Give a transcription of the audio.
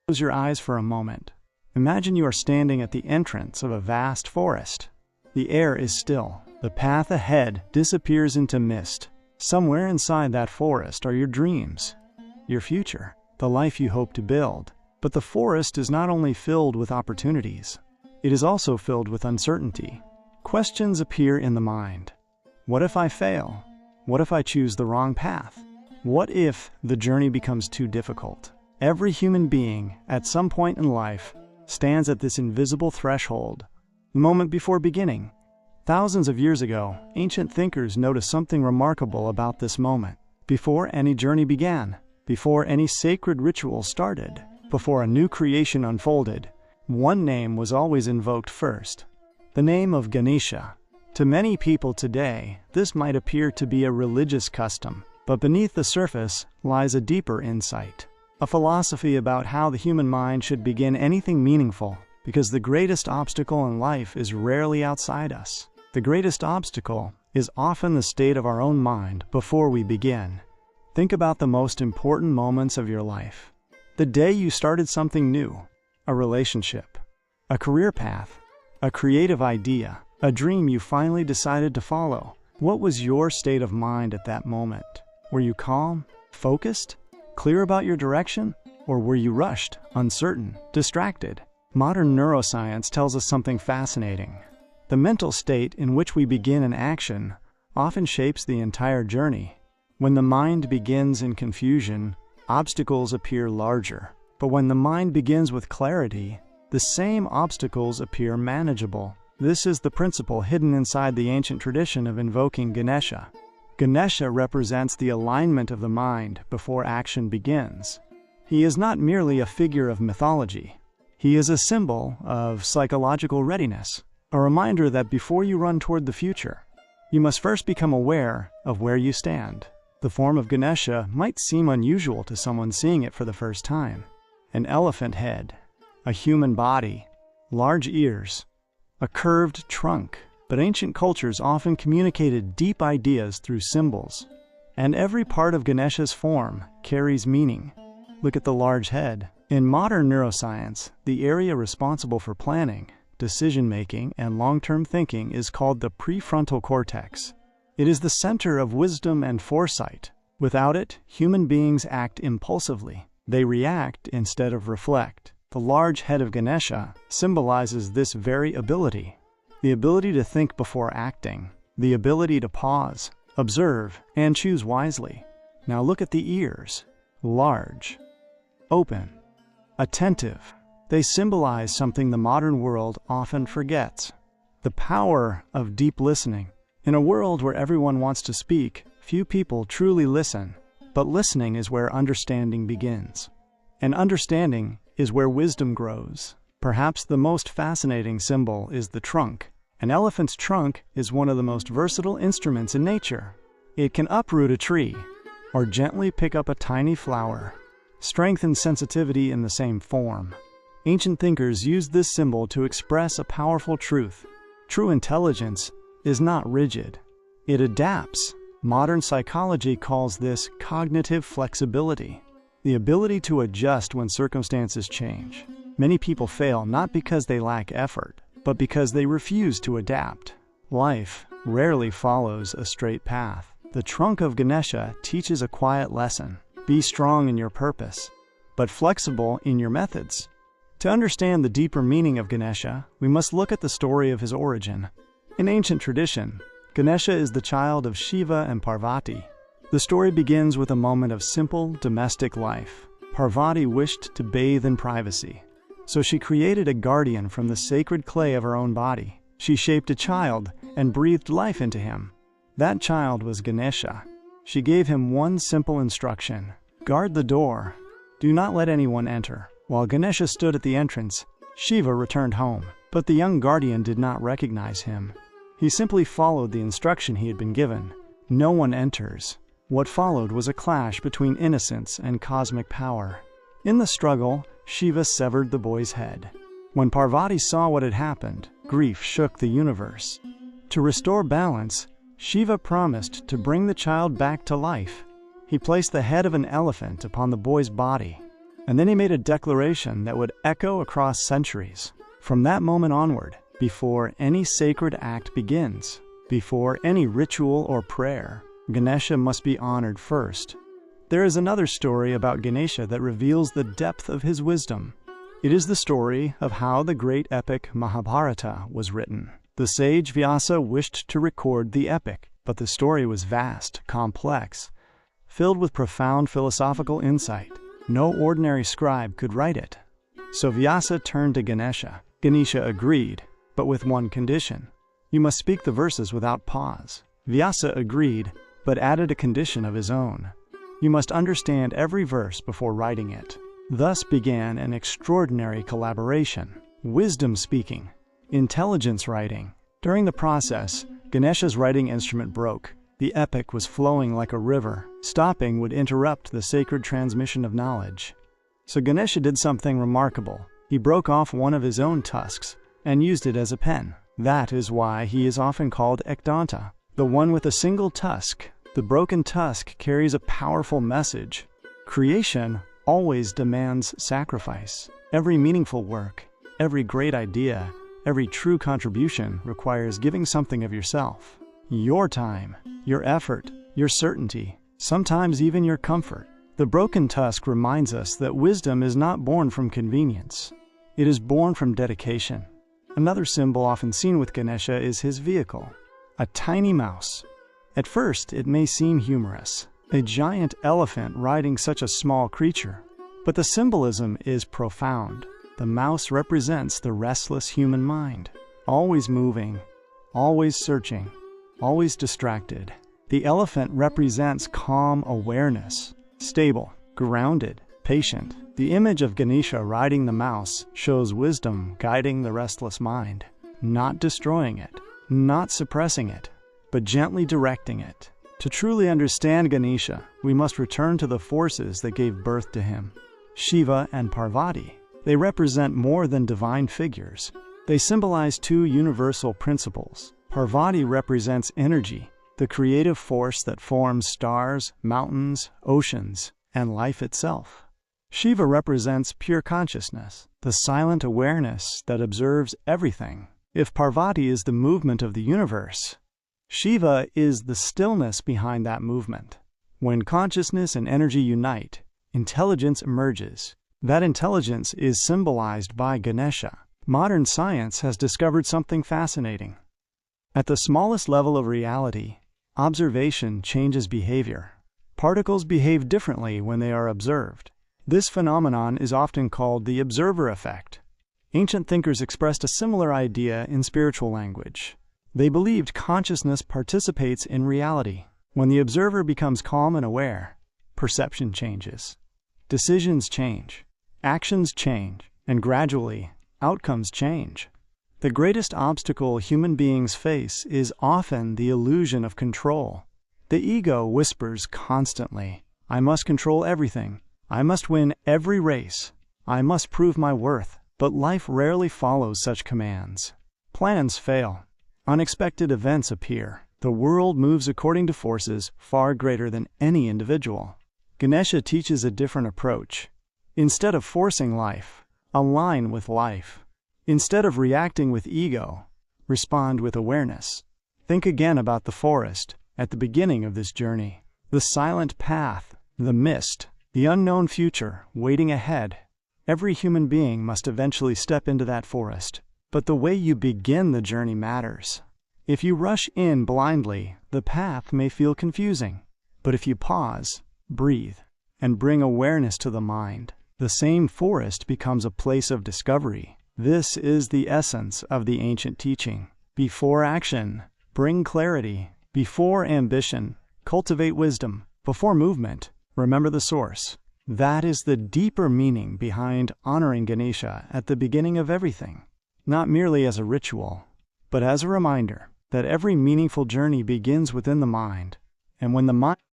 Close your eyes for a moment. Imagine you are standing at the entrance of a vast forest. The air is still. The path ahead disappears into mist. Somewhere inside that forest are your dreams, your future, the life you hope to build. But the forest is not only filled with opportunities, it is also filled with uncertainty. Questions appear in the mind. What if I fail? What if I choose the wrong path? What if the journey becomes too difficult? Every human being, at some point in life, stands at this invisible threshold, the moment before beginning. Thousands of years ago, ancient thinkers noticed something remarkable about this moment. Before any journey began, before any sacred ritual started, before a new creation unfolded, one name was always invoked first: the name of Ganesha. To many people today, this might appear to be a religious custom, but beneath the surface lies a deeper insight. A philosophy about how the human mind should begin anything meaningful, because the greatest obstacle in life is rarely outside us. The greatest obstacle is often the state of our own mind before we begin. Think about the most important moments of your life. The day you started something new, a relationship, a career path, a creative idea, a dream you finally decided to follow. What was your state of mind at that moment? Were you calm, focused, clear about your direction? Or were you rushed, uncertain, distracted? Modern neuroscience tells us something fascinating. The mental state in which we begin an action often shapes the entire journey. When the mind begins in confusion, obstacles appear larger. But when the mind begins with clarity, the same obstacles appear manageable. This is the principle hidden inside the ancient tradition of invoking Ganesha. Ganesha represents the alignment of the mind before action begins. He is not merely a figure of mythology. He is a symbol of psychological readiness, a reminder that before you run toward the future, you must first become aware of where you stand. The form of Ganesha might seem unusual to someone seeing it for the first time. An elephant head, a human body, large ears, a curved trunk. But ancient cultures often communicated deep ideas through symbols, and every part of Ganesha's form carries meaning. Look at the large head. In modern neuroscience, the area responsible for planning, decision-making, and long-term thinking is called the prefrontal cortex. It is the center of wisdom and foresight. Without it, human beings act impulsively. They react instead of reflect. The large head of Ganesha symbolizes this very ability. The ability to think before acting, the ability to pause, observe, and choose wisely. Now look at the ears. Large, open, attentive. They symbolize something the modern world often forgets: the power of deep listening. In a world where everyone wants to speak, few people truly listen. But listening is where understanding begins. And understanding is where wisdom grows. Perhaps the most fascinating symbol is the trunk. An elephant's trunk is one of the most versatile instruments in nature. It can uproot a tree, or gently pick up a tiny flower. Strength and sensitivity in the same form. Ancient thinkers used this symbol to express a powerful truth. True intelligence is not rigid. It adapts. Modern psychology calls this cognitive flexibility, the ability to adjust when circumstances change. Many people fail not because they lack effort, but because they refuse to adapt. Life rarely follows a straight path. The trunk of Ganesha teaches a quiet lesson. Be strong in your purpose, but flexible in your methods. To understand the deeper meaning of Ganesha, we must look at the story of his origin. In ancient tradition, Ganesha is the child of Shiva and Parvati. The story begins with a moment of simple domestic life. Parvati wished to bathe in privacy, so she created a guardian from the sacred clay of her own body. She shaped a child and breathed life into him. That child was Ganesha. She gave him one simple instruction: guard the door. Do not let anyone enter. While Ganesha stood at the entrance, Shiva returned home. But the young guardian did not recognize him. He simply followed the instruction he had been given. No one enters. What followed was a clash between innocence and cosmic power. In the struggle, Shiva severed the boy's head. When Parvati saw what had happened, grief shook the universe. To restore balance, Shiva promised to bring the child back to life. He placed the head of an elephant upon the boy's body. And then he made a declaration that would echo across centuries. From that moment onward, before any sacred act begins, before any ritual or prayer, Ganesha must be honored first. There is another story about Ganesha that reveals the depth of his wisdom. It is the story of how the great epic Mahabharata was written. The sage Vyasa wished to record the epic, but the story was vast, complex, filled with profound philosophical insight. No ordinary scribe could write it. So Vyasa turned to Ganesha. Ganesha agreed, but with one condition. You must speak the verses without pause. Vyasa agreed, but added a condition of his own. You must understand every verse before writing it. Thus began an extraordinary collaboration. Wisdom speaking, intelligence writing. During the process, Ganesha's writing instrument broke. The epic was flowing like a river. Stopping would interrupt the sacred transmission of knowledge. So Ganesha did something remarkable. He broke off one of his own tusks and used it as a pen. That is why he is often called Ekdanta, the one with a single tusk. The broken tusk carries a powerful message. Creation always demands sacrifice. Every meaningful work, every great idea, every true contribution requires giving something of yourself. Your time, your effort, your certainty, sometimes even your comfort. The broken tusk reminds us that wisdom is not born from convenience. It is born from dedication. Another symbol often seen with Ganesha is his vehicle, a tiny mouse. At first, it may seem humorous, a giant elephant riding such a small creature. But the symbolism is profound. The mouse represents the restless human mind, always moving, always searching, always distracted. The elephant represents calm awareness, stable, grounded, patient. The image of Ganesha riding the mouse shows wisdom guiding the restless mind, not destroying it, not suppressing it, but gently directing it. To truly understand Ganesha, we must return to the forces that gave birth to him. Shiva and Parvati. They represent more than divine figures. They symbolize two universal principles. Parvati represents energy, the creative force that forms stars, mountains, oceans, and life itself. Shiva represents pure consciousness, the silent awareness that observes everything. If Parvati is the movement of the universe, Shiva is the stillness behind that movement. When consciousness and energy unite, intelligence emerges. That intelligence is symbolized by Ganesha. Modern science has discovered something fascinating. At the smallest level of reality, observation changes behavior. Particles behave differently when they are observed. This phenomenon is often called the observer effect. Ancient thinkers expressed a similar idea in spiritual language. They believed consciousness participates in reality. When the observer becomes calm and aware, perception changes. Decisions change, actions change, and gradually, outcomes change. The greatest obstacle human beings face is often the illusion of control. The ego whispers constantly, "I must control everything. I must win every race. I must prove my worth." But life rarely follows such commands. Plans fail. Unexpected events appear. The world moves according to forces far greater than any individual. Ganesha teaches a different approach. Instead of forcing life, align with life. Instead of reacting with ego, respond with awareness. Think again about the forest at the beginning of this journey. The silent path, the mist, the unknown future waiting ahead. Every human being must eventually step into that forest. But the way you begin the journey matters. If you rush in blindly, the path may feel confusing. But if you pause, breathe, and bring awareness to the mind, the same forest becomes a place of discovery. This is the essence of the ancient teaching. Before action, bring clarity. Before ambition, cultivate wisdom. Before movement, remember the source. That is the deeper meaning behind honoring Ganesha at the beginning of everything. Not merely as a ritual, but as a reminder that every meaningful journey begins within the mind. And when the mind